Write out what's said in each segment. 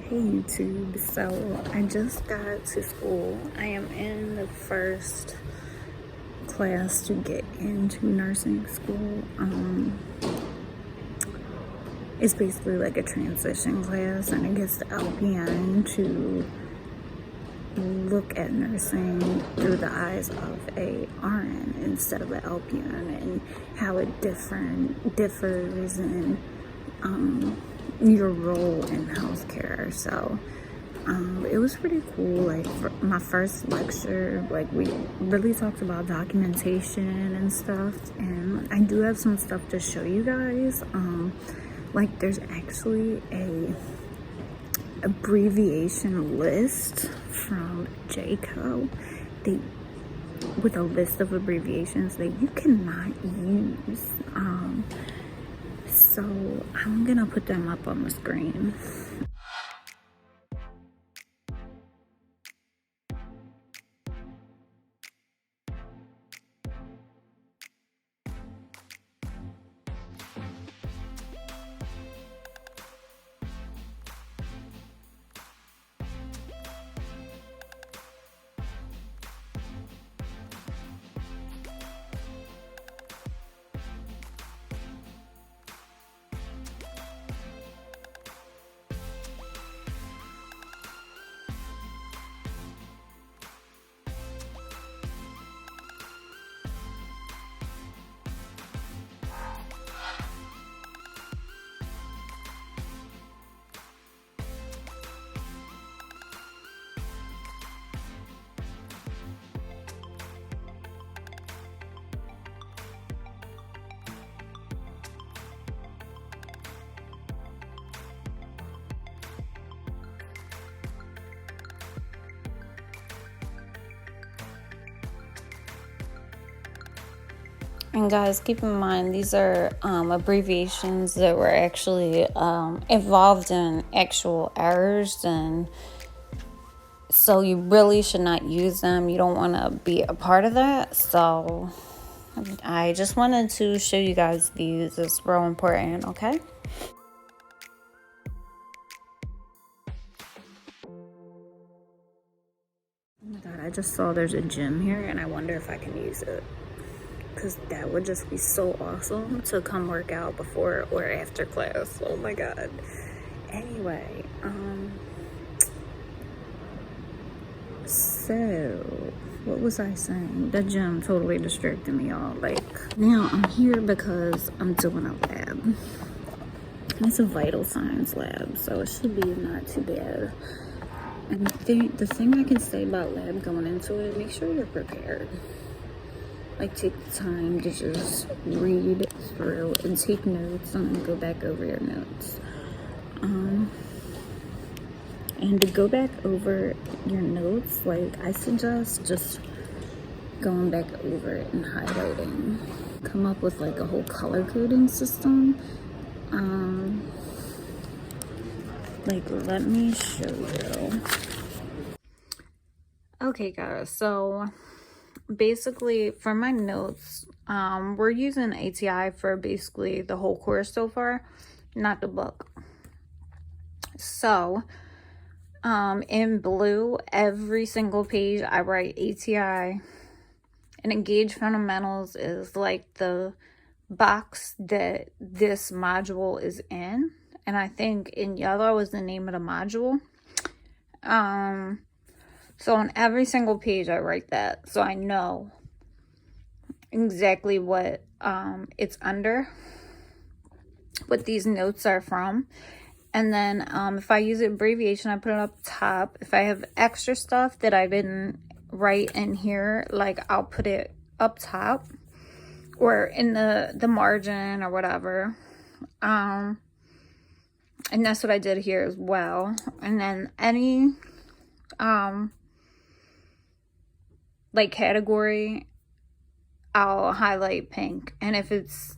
Hey YouTube, so I just got to school. I am in the first class to get into nursing school. It's basically like a transition class, and it gets the LPN to look at nursing through the eyes of a RN instead of an LPN, and how it differs in your role in healthcare. So it was pretty cool. Like, for my first lecture, like, we really talked about documentation and stuff, and I do have some stuff to show you guys. Like, there's actually a abbreviation list from JCO with a list of abbreviations that you cannot use. So I'm gonna put them up on the screen. And guys, keep in mind, these are abbreviations that were actually involved in actual errors, and so you really should not use them. You don't want to be a part of that. So I just wanted to show you guys these. It's real important, okay? Oh my god, I just saw there's a gym here, and I wonder if I can use it, because that would just be so awesome to come work out before or after class. Oh my god. Anyway, so what was I saying? The gym totally distracted me, y'all. Like, now I'm here because I'm doing a lab. It's a vital signs lab, so it should be not too bad. And the thing I can say about lab going into it, make sure you're prepared. Like, take the time to just read through and take notes and then go back over your notes. And to go back over your notes, like, I suggest just going back over it and highlighting. Come up with like a whole color coding system. Like, let me show you. Okay guys, so basically for my notes, we're using ATI for basically the whole course so far, not the book. So in blue, every single page I write ATI, and Engage Fundamentals is like the box that this module is in, and I think in yellow is the name of the module. So on every single page I write that, so I know exactly what it's under, what these notes are from. And then if I use an abbreviation, I put it up top. If I have extra stuff that I didn't write in here, like, I'll put it up top or in the margin or whatever. And that's what I did here as well. And then any like category, I'll highlight pink. And if it's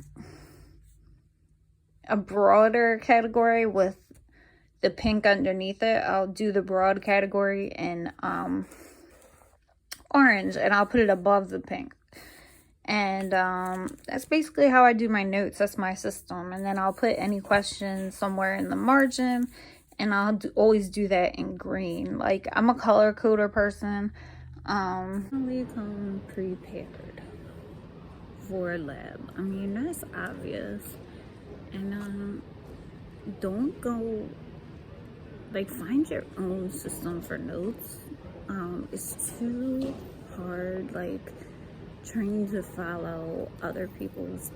a broader category with the pink underneath it, I'll do the broad category in orange, and I'll put it above the pink. And that's basically how I do my notes. That's my system. And then I'll put any questions somewhere in the margin, and I'll always do that in green. Like, I'm a color coder person. We come prepared for lab. I mean, that's obvious. And don't go, like, find your own system for notes. It's too hard, like, trying to follow other people's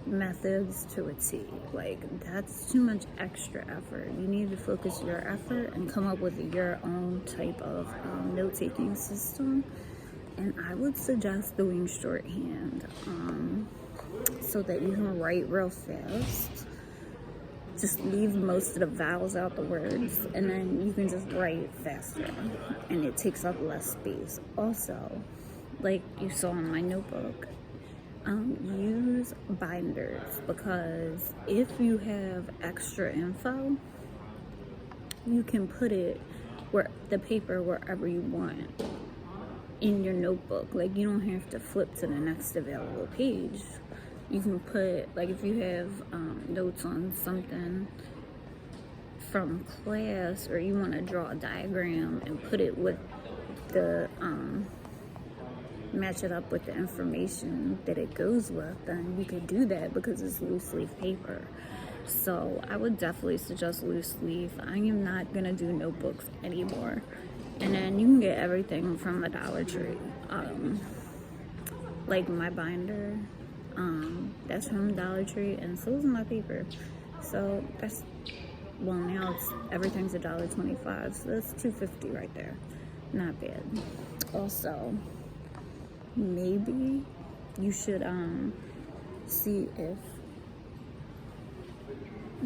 methods to a T. Like, that's too much extra effort. You need to focus your effort and come up with your own type of note-taking system. And I would suggest doing shorthand, so that you can write real fast. Just leave most of the vowels out the words, and then you can just write faster, and it takes up less space. Also, like you saw in my notebook, use binders, because if you have extra info, you can put it where the paper wherever you want in your notebook. Like, you don't have to flip to the next available page. You can put, like, if you have notes on something from class, or you want to draw a diagram and put it with the match it up with the information that it goes with, then you can do that because it's loose leaf paper. So I would definitely suggest loose leaf. I am not gonna do notebooks anymore. And then you can get everything from the Dollar Tree. Like my binder, that's from Dollar Tree, and so is my paper. So that's, well, now everything's $1.25, so that's $2.50 right there. Not bad. Also, maybe you should see if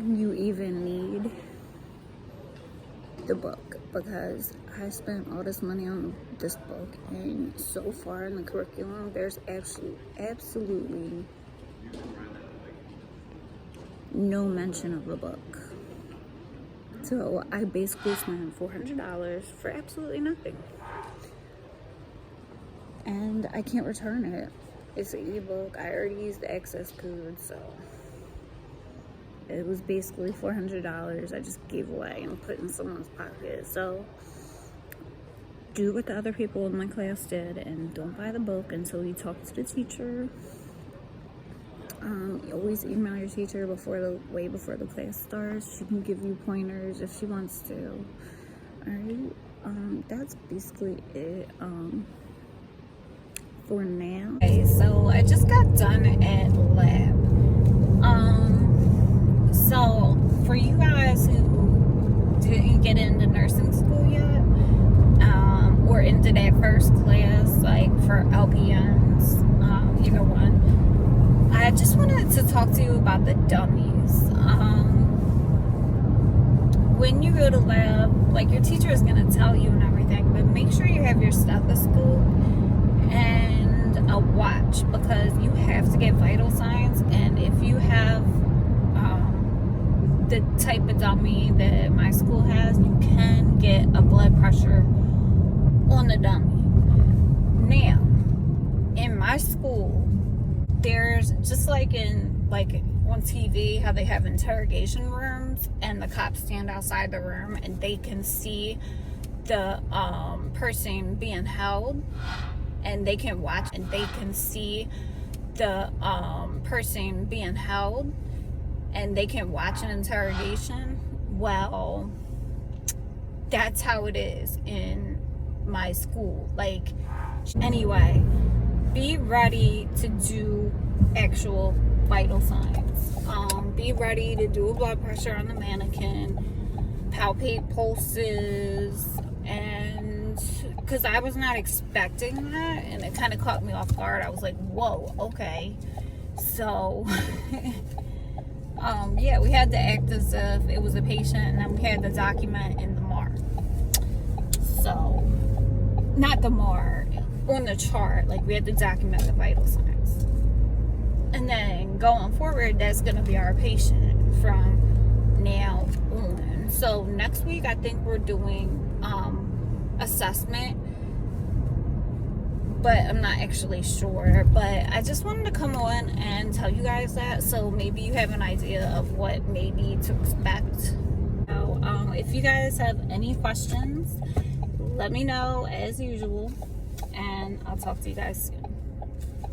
you even need the book, because I spent all this money on this book, and so far in the curriculum there's absolutely no mention of the book. So I basically spent $400 for absolutely nothing, and I can't return it. It's an ebook. I already used the access code, so it was basically $400 I just gave away and put in someone's pocket. So do what the other people in my class did, and don't buy the book until you talk to the teacher. You always email your teacher way before the class starts. She can give you pointers if she wants to. Alright, that's basically it for now. Okay, so I just got done at lab. So for you guys who didn't get into nursing school yet, or into that first class, like for LPNs, either one, I just wanted to talk to you about the dummies. When you go to lab, like, your teacher is going to tell you and everything, but make sure you have your stethoscope and a watch, because you have to get vital signs. And if you have the type of dummy that my school has, you can get a blood pressure on the dummy. Now, in my school, there's, just like on TV, how they have interrogation rooms and the cops stand outside the room and they can see the person being held, and they can watch, and they can see the person being held, and they can watch an interrogation. Well, that's how it is in my school. Like, anyway, be ready to do actual vital signs. Be ready to do a blood pressure on the mannequin, palpate pulses, and because I was not expecting that, and it kind of caught me off guard. I was like, whoa, okay. So yeah, we had to act as if it was a patient, and then we had to document in the MAR. So, not the MAR, on the chart, like, we had to document the vital signs. And then going forward, that's going to be our patient from now on. So next week, I think we're doing assessment, but I'm not actually sure. But I just wanted to come on and tell you guys that, so maybe you have an idea of what maybe to expect. So if you guys have any questions, let me know as usual, and I'll talk to you guys soon.